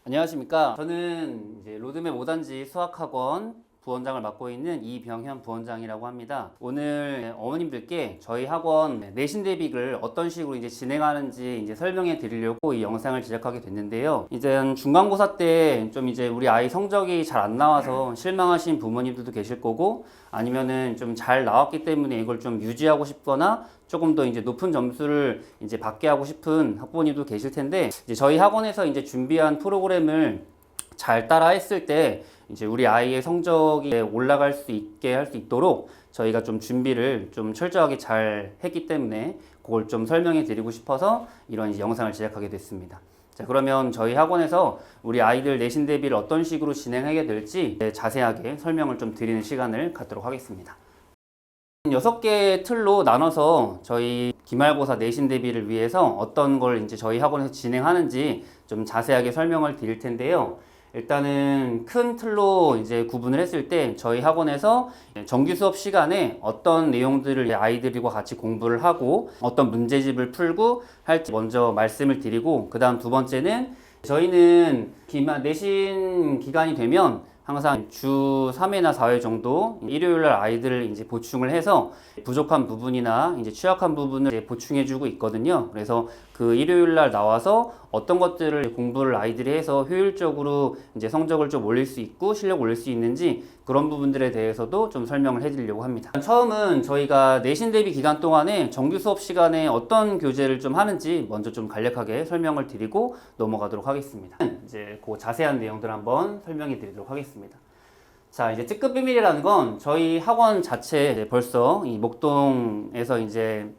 안녕하십니까. 저는 이제 로드맵 5단지 수학학원 부원장을 맡고 있는 이병현 부원장이라고 합니다. 오늘 어머님들께 저희 학원 내신 대비를 어떤 식으로 이제 진행하는지 이제 설명해 드리려고 이 영상을 제작하게 됐는데요. 이제 중간고사 때 좀 이제 우리 아이 성적이 잘 안 나와서 실망하신 부모님들도 계실 거고, 아니면은 좀 잘 나왔기 때문에 이걸 좀 유지하고 싶거나 조금 더 이제 높은 점수를 이제 받게 하고 싶은 학부모님도 계실 텐데, 이제 저희 학원에서 이제 준비한 프로그램을 잘 따라 했을 때 이제 우리 아이의 성적이 올라갈 수 있게 할 수 있도록 저희가 좀 준비를 좀 철저하게 잘 했기 때문에 그걸 좀 설명해 드리고 싶어서 이런 이제 영상을 제작하게 됐습니다. 자, 그러면 저희 학원에서 우리 아이들 내신 대비를 어떤 식으로 진행하게 될지 자세하게 설명을 좀 드리는 시간을 갖도록 하겠습니다. 6개의 틀로 나눠서 저희 기말고사 내신 대비를 위해서 어떤 걸 이제 저희 학원에서 진행하는지 좀 자세하게 설명을 드릴 텐데요. 일단은 큰 틀로 이제 구분을 했을 때 저희 학원에서 정규 수업 시간에 어떤 내용들을 아이들과 같이 공부를 하고 어떤 문제집을 풀고 할지 먼저 말씀을 드리고, 그 다음 두 번째는 저희는 내신 기간이 되면 항상 주 3회나 4회 정도 일요일날 아이들을 이제 보충을 해서 부족한 부분이나 이제 취약한 부분을 이제 보충해주고 있거든요. 그래서 그 일요일날 나와서 어떤 것들을 공부를 아이들이 해서 효율적으로 이제 성적을 좀 올릴 수 있고 실력 올릴 수 있는지 그런 부분들에 대해서도 좀 설명을 해드리려고 합니다. 처음은 저희가 내신 대비 기간 동안에 정규 수업 시간에 어떤 교재를 좀 하는지 먼저 좀 간략하게 설명을 드리고 넘어가도록 하겠습니다. 이제 그 자세한 내용들 한번 설명해 드리도록 하겠습니다. 자, 이제 특급 비밀이라는 건 저희 학원 자체 벌써 이 목동에서 이제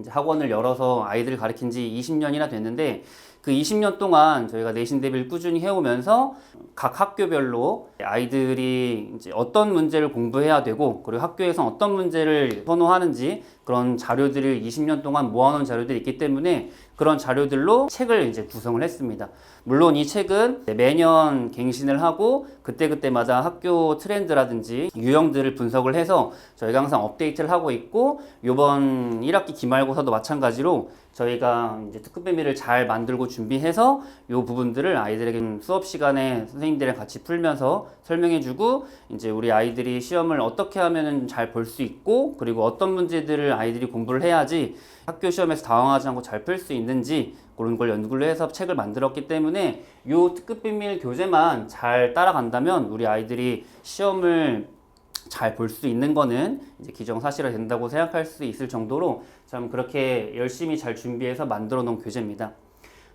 학원을 열어서 아이들을 가르친 지 20년이나 됐는데, 그 20년 동안 저희가 내신 대비를 꾸준히 해오면서 각 학교별로 아이들이 이제 어떤 문제를 공부해야 되고, 그리고 학교에서 어떤 문제를 선호하는지 그런 자료들을 20년 동안 모아놓은 자료들이 있기 때문에 그런 자료들로 책을 이제 구성을 했습니다. 물론 이 책은 매년 갱신을 하고 그때그때마다 학교 트렌드라든지 유형들을 분석을 해서 저희가 항상 업데이트를 하고 있고, 이번 1학기 기말고사도 마찬가지로 저희가 이제 특급 비밀을 잘 만들고 준비해서 이 부분들을 아이들에게 수업 시간에 선생님들이랑 같이 풀면서 설명해주고, 이제 우리 아이들이 시험을 어떻게 하면은 잘 볼 수 있고, 그리고 어떤 문제들을 아이들이 공부를 해야지 학교 시험에서 당황하지 않고 잘 풀 수 있는지 그런 걸 연구를 해서 책을 만들었기 때문에 이 특급 비밀 교재만 잘 따라간다면 우리 아이들이 시험을 잘 볼 수 있는 거는 이제 기정사실화 된다고 생각할 수 있을 정도로 참 그렇게 열심히 잘 준비해서 만들어 놓은 교재입니다.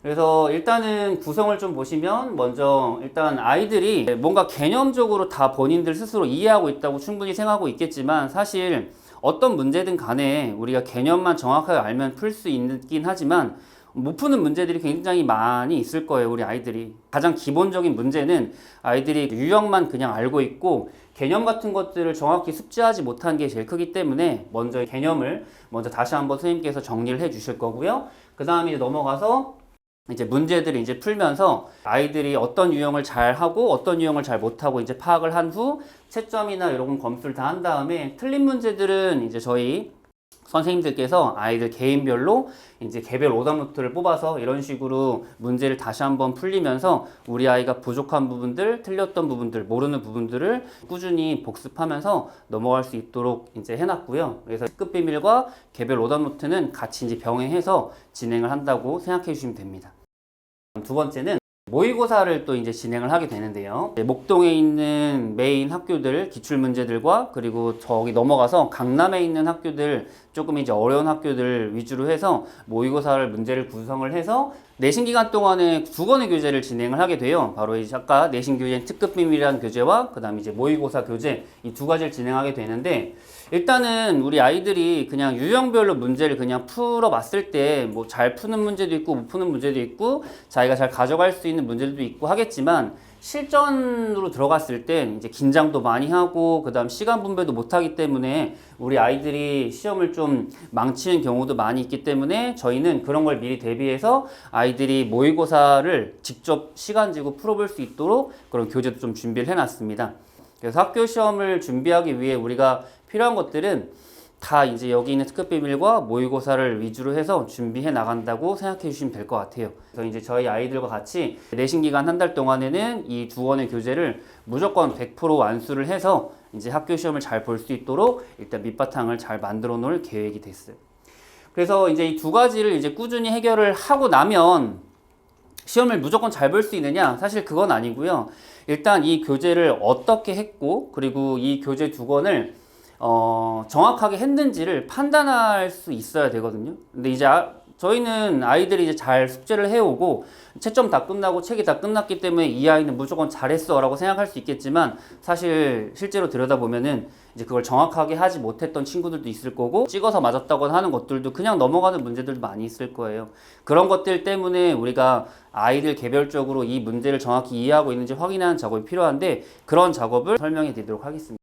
그래서 일단은 구성을 좀 보시면, 먼저 일단 아이들이 뭔가 개념적으로 다 본인들 스스로 이해하고 있다고 충분히 생각하고 있겠지만, 사실 어떤 문제든 간에 우리가 개념만 정확하게 알면 풀 수 있긴 하지만 못 푸는 문제들이 굉장히 많이 있을 거예요. 우리 아이들이 가장 기본적인 문제는 아이들이 유형만 그냥 알고 있고 개념 같은 것들을 정확히 숙지하지 못한 게 제일 크기 때문에 먼저 개념을 먼저 다시 한번 선생님께서 정리를 해 주실 거고요. 그 다음에 넘어가서 이제 문제들을 이제 풀면서 아이들이 어떤 유형을 잘 하고 어떤 유형을 잘 못하고 이제 파악을 한 후 채점이나 이런 검수를 다 한 다음에 틀린 문제들은 이제 저희 선생님들께서 아이들 개인별로 이제 개별 오답 노트를 뽑아서 이런 식으로 문제를 다시 한번 풀리면서 우리 아이가 부족한 부분들, 틀렸던 부분들, 모르는 부분들을 꾸준히 복습하면서 넘어갈 수 있도록 이제 해놨고요. 그래서 특급 비밀과 개별 오답 노트는 같이 이제 병행해서 진행을 한다고 생각해 주시면 됩니다. 두 번째는 모의고사를 또 이제 진행을 하게 되는데요. 목동에 있는 메인 학교들 기출문제들과 그리고 저기 넘어가서 강남에 있는 학교들, 조금 이제 어려운 학교들 위주로 해서 모의고사를 문제를 구성을 해서 내신 기간 동안에 두 권의 교재를 진행을 하게 돼요. 바로 이제 아까 내신 교재 특급 비밀이라는 교재와 그 다음에 이제 모의고사 교재, 이 두 가지를 진행하게 되는데, 일단은 우리 아이들이 그냥 유형별로 문제를 그냥 풀어봤을 때 뭐 잘 푸는 문제도 있고 못 푸는 문제도 있고 자기가 잘 가져갈 수 있는 문제도 있고 하겠지만, 실전으로 들어갔을 때 이제 긴장도 많이 하고 그 다음 시간 분배도 못하기 때문에 우리 아이들이 시험을 좀 망치는 경우도 많이 있기 때문에 저희는 그런 걸 미리 대비해서 아이들이 모의고사를 직접 시간 지고 풀어볼 수 있도록 그런 교재도 좀 준비를 해놨습니다. 그래서 학교 시험을 준비하기 위해 우리가 필요한 것들은 다 이제 여기 있는 특급 비밀과 모의고사를 위주로 해서 준비해 나간다고 생각해 주시면 될 것 같아요. 그래서 이제 저희 아이들과 같이 내신 기간 한 달 동안에는 이 두 권의 교재를 무조건 100% 완수를 해서 이제 학교 시험을 잘 볼 수 있도록 일단 밑바탕을 잘 만들어 놓을 계획이 됐어요. 그래서 이제 이 두 가지를 이제 꾸준히 해결을 하고 나면 시험을 무조건 잘 볼 수 있느냐? 사실 그건 아니고요. 일단 이 교재를 어떻게 했고, 그리고 이 교재 두 권을 정확하게 했는지를 판단할 수 있어야 되거든요. 근데 이제 저희는 아이들이 이제 잘 숙제를 해오고 채점 다 끝나고 책이 다 끝났기 때문에 이 아이는 무조건 잘했어 라고 생각할 수 있겠지만, 사실 실제로 들여다보면은 이제 그걸 정확하게 하지 못했던 친구들도 있을 거고, 찍어서 맞았다고 하는 것들도 그냥 넘어가는 문제들도 많이 있을 거예요. 그런 것들 때문에 우리가 아이들 개별적으로 이 문제를 정확히 이해하고 있는지 확인하는 작업이 필요한데, 그런 작업을 설명해 드리도록 하겠습니다.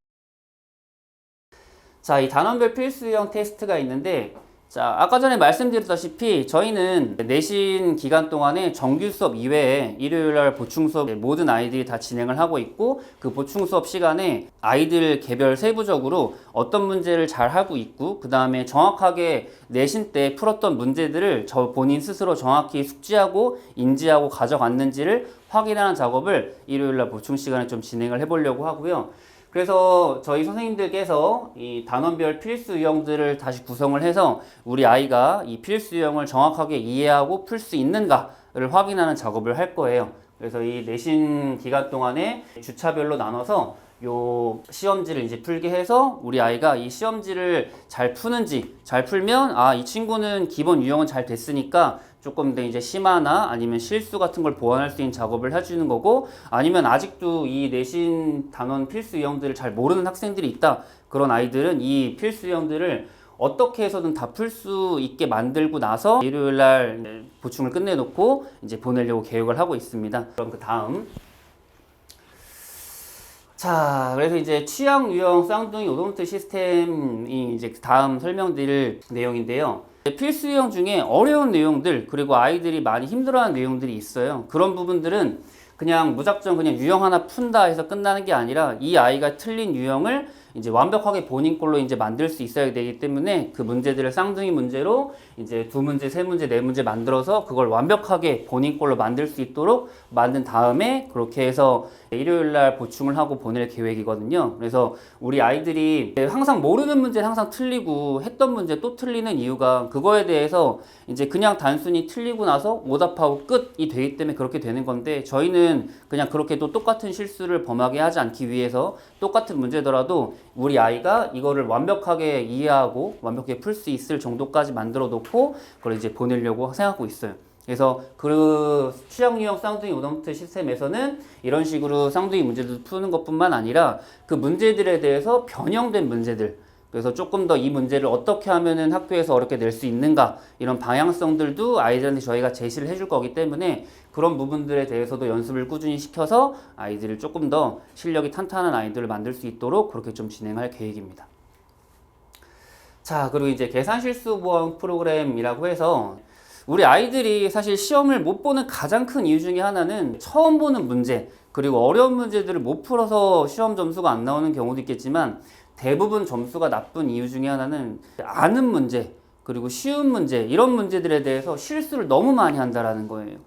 자, 이 단원별 필수 유형 테스트가 있는데, 자, 아까 전에 말씀드렸다시피 저희는 내신 기간 동안에 정규 수업 이외에 일요일날 보충 수업 모든 아이들이 다 진행을 하고 있고, 그 보충 수업 시간에 아이들 개별 세부적으로 어떤 문제를 잘 하고 있고, 그 다음에 정확하게 내신 때 풀었던 문제들을 저 본인 스스로 정확히 숙지하고 인지하고 가져갔는지를 확인하는 작업을 일요일날 보충 시간에 좀 진행을 해보려고 하고요. 그래서 저희 선생님들께서 이 단원별 필수 유형들을 다시 구성을 해서 우리 아이가 이 필수 유형을 정확하게 이해하고 풀 수 있는가를 확인하는 작업을 할 거예요. 그래서 이 내신 기간 동안에 주차별로 나눠서 요 시험지를 이제 풀게 해서 우리 아이가 이 시험지를 잘 푸는지, 잘 풀면 이 친구는 기본 유형은 잘 됐으니까 조금 더 이제 심화나 아니면 실수 같은 걸 보완할 수 있는 작업을 해주는 거고, 아니면 아직도 이 내신 단원 필수 유형들을 잘 모르는 학생들이 있다. 그런 아이들은 이 필수 유형들을 어떻게 해서든 다 풀 수 있게 만들고 나서 일요일날 보충을 끝내놓고 이제 보내려고 계획을 하고 있습니다. 그럼 그 다음. 자, 그래서 이제 취향, 유형, 쌍둥이, 오도메트 시스템이 이제 다음 설명드릴 내용인데요. 필수 유형 중에 어려운 내용들, 그리고 아이들이 많이 힘들어하는 내용들이 있어요. 그런 부분들은 그냥 무작정 그냥 유형 하나 푼다 해서 끝나는 게 아니라 이 아이가 틀린 유형을 이제 완벽하게 본인 걸로 이제 만들 수 있어야 되기 때문에 그 문제들을 쌍둥이 문제로 이제 2문제, 3문제, 4문제 만들어서 그걸 완벽하게 본인 걸로 만들 수 있도록 만든 다음에 그렇게 해서 일요일 날 보충을 하고 보낼 계획이거든요. 그래서 우리 아이들이 항상 모르는 문제는 항상 틀리고 했던 문제 또 틀리는 이유가 그거에 대해서 이제 그냥 단순히 틀리고 나서 오답하고 끝이 되기 때문에 그렇게 되는 건데, 저희는 그냥 그렇게 또 똑같은 실수를 범하게 하지 않기 위해서 똑같은 문제더라도 우리 아이가 이거를 완벽하게 이해하고 완벽하게 풀 수 있을 정도까지 만들어 놓고 그걸 이제 보내려고 생각하고 있어요. 그래서 그 취향 유형 쌍둥이 오도메트 시스템에서는 이런 식으로 쌍둥이 문제들 푸는 것뿐만 아니라 그 문제들에 대해서 변형된 문제들, 그래서 조금 더 이 문제를 어떻게 하면은 학교에서 어렵게 낼 수 있는가, 이런 방향성들도 아이들한테 저희가 제시를 해줄 거기 때문에 그런 부분들에 대해서도 연습을 꾸준히 시켜서 아이들을 조금 더 실력이 탄탄한 아이들을 만들 수 있도록 그렇게 좀 진행할 계획입니다. 자, 그리고 이제 계산 실수 보완 프로그램이라고 해서 우리 아이들이 사실 시험을 못 보는 가장 큰 이유 중에 하나는 처음 보는 문제, 그리고 어려운 문제들을 못 풀어서 시험 점수가 안 나오는 경우도 있겠지만, 대부분 점수가 나쁜 이유 중에 하나는 아는 문제, 그리고 쉬운 문제, 이런 문제들에 대해서 실수를 너무 많이 한다라는 거예요.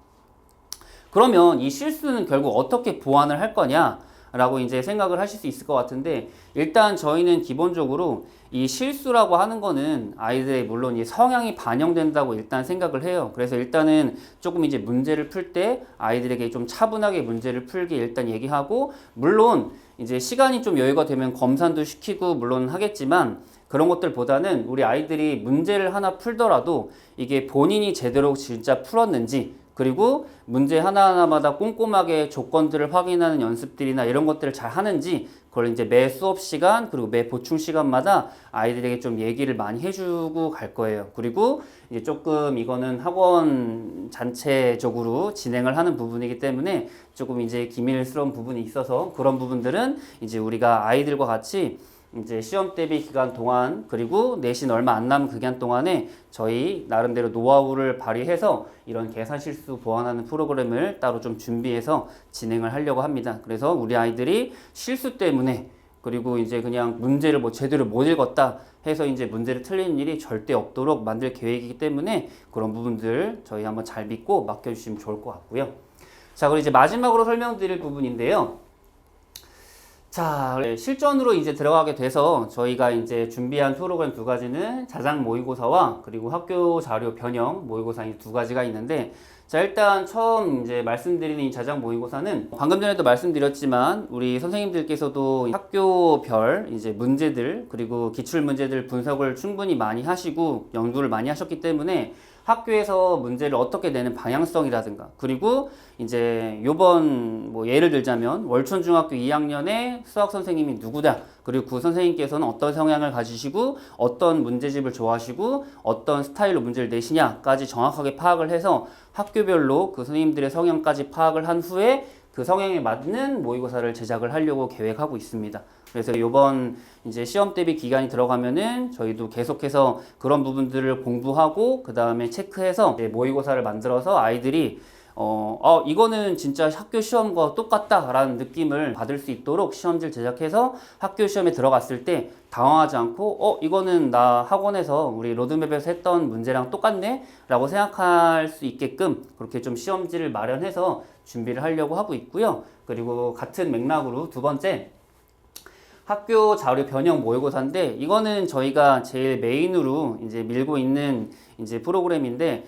그러면 이 실수는 결국 어떻게 보완을 할 거냐 라고 이제 생각을 하실 수 있을 것 같은데, 일단 저희는 기본적으로 이 실수라고 하는 거는 아이들의 물론 이 성향이 반영된다고 일단 생각을 해요. 그래서 일단은 조금 이제 문제를 풀 때 아이들에게 좀 차분하게 문제를 풀게 일단 얘기하고, 물론 이제 시간이 좀 여유가 되면 검산도 시키고 물론 하겠지만, 그런 것들보다는 우리 아이들이 문제를 하나 풀더라도 이게 본인이 제대로 진짜 풀었는지, 그리고 문제 하나하나마다 꼼꼼하게 조건들을 확인하는 연습들이나 이런 것들을 잘 하는지, 그걸 이제 매 수업 시간 그리고 매 보충 시간마다 아이들에게 좀 얘기를 많이 해주고 갈 거예요. 그리고 이제 조금 이거는 학원 전체적으로 진행을 하는 부분이기 때문에 조금 이제 기밀스러운 부분이 있어서, 그런 부분들은 이제 우리가 아이들과 같이 이제 시험 대비 기간 동안, 그리고 내신 얼마 안 남은 기간 동안에 저희 나름대로 노하우를 발휘해서 이런 계산 실수 보완하는 프로그램을 따로 좀 준비해서 진행을 하려고 합니다. 그래서 우리 아이들이 실수 때문에 그리고 이제 그냥 문제를 뭐 제대로 못 읽었다 해서 이제 문제를 틀리는 일이 절대 없도록 만들 계획이기 때문에 그런 부분들 저희 한번 잘 믿고 맡겨주시면 좋을 것 같고요. 자, 그리고 이제 마지막으로 설명드릴 부분인데요. 자, 실전으로 이제 들어가게 돼서 저희가 이제 준비한 프로그램 두 가지는 자장 모의고사와 그리고 학교 자료 변형 모의고사 이 두 가지가 있는데, 자, 일단 처음 이제 말씀드리는 이 자장 모의고사는 방금 전에도 말씀드렸지만 우리 선생님들께서도 학교별 이제 문제들 그리고 기출 문제들 분석을 충분히 많이 하시고 연구를 많이 하셨기 때문에 학교에서 문제를 어떻게 내는 방향성이라든가, 그리고 이제 요번 뭐 예를 들자면 월촌중학교 2학년의 수학 선생님이 누구다, 그리고 그 선생님께서는 어떤 성향을 가지시고 어떤 문제집을 좋아하시고 어떤 스타일로 문제를 내시냐까지 정확하게 파악을 해서 학교별로 그 선생님들의 성향까지 파악을 한 후에 그 성향에 맞는 모의고사를 제작을 하려고 계획하고 있습니다. 그래서 이번 이제 시험 대비 기간이 들어가면은 저희도 계속해서 그런 부분들을 공부하고 그 다음에 체크해서 모의고사를 만들어서 아이들이 이거는 진짜 학교 시험과 똑같다라는 느낌을 받을 수 있도록 시험지를 제작해서 학교 시험에 들어갔을 때 당황하지 않고 이거는 나 학원에서 우리 로드맵에서 했던 문제랑 똑같네 라고 생각할 수 있게끔 그렇게 좀 시험지를 마련해서 준비를 하려고 하고 있고요. 그리고 같은 맥락으로 두 번째, 학교 자료 변형 모의고사인데 이거는 저희가 제일 메인으로 이제 밀고 있는 이제 프로그램인데,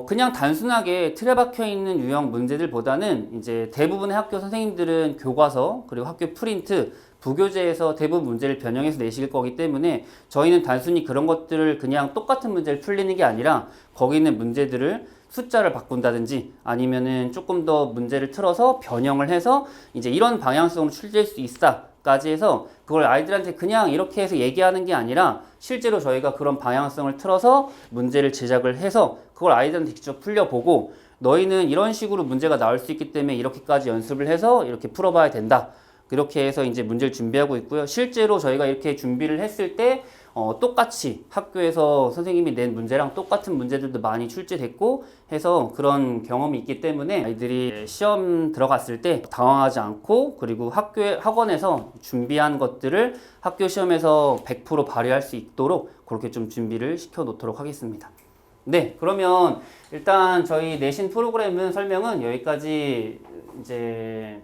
그냥 단순하게 틀에 박혀 있는 유형 문제들보다는 이제 대부분의 학교 선생님들은 교과서 그리고 학교 프린트 부교재에서 대부분 문제를 변형해서 내실 거기 때문에 저희는 단순히 그런 것들을 그냥 똑같은 문제를 풀리는 게 아니라 거기 있는 문제들을 숫자를 바꾼다든지 아니면은 조금 더 문제를 틀어서 변형을 해서 이제 이런 방향성으로 출제할 수 있다 까지 해서 그걸 아이들한테 그냥 이렇게 해서 얘기하는 게 아니라 실제로 저희가 그런 방향성을 틀어서 문제를 제작을 해서 그걸 아이들한테 직접 풀려보고 너희는 이런 식으로 문제가 나올 수 있기 때문에 이렇게까지 연습을 해서 이렇게 풀어봐야 된다. 그렇게 해서 이제 문제를 준비하고 있고요. 실제로 저희가 이렇게 준비를 했을 때 똑같이 학교에서 선생님이 낸 문제랑 똑같은 문제들도 많이 출제됐고 해서 그런 경험이 있기 때문에 아이들이 시험 들어갔을 때 당황하지 않고 그리고 학원에서 준비한 것들을 학교 시험에서 100% 발휘할 수 있도록 그렇게 좀 준비를 시켜 놓도록 하겠습니다. 네, 그러면 일단 저희 내신 프로그램은 설명은 여기까지 이제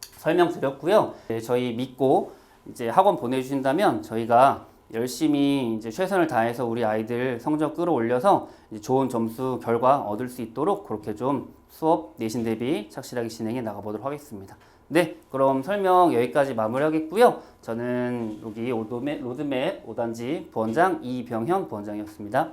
설명드렸고요. 저희 믿고 이제 학원 보내주신다면 저희가 열심히 이제 최선을 다해서 우리 아이들 성적 끌어올려서 이제 좋은 점수 결과 얻을 수 있도록 그렇게 좀 수업 내신 대비 착실하게 진행해 나가보도록 하겠습니다. 네, 그럼 설명 여기까지 마무리하겠고요. 저는 여기 로드맵 5단지 부원장 이병현 부원장이었습니다.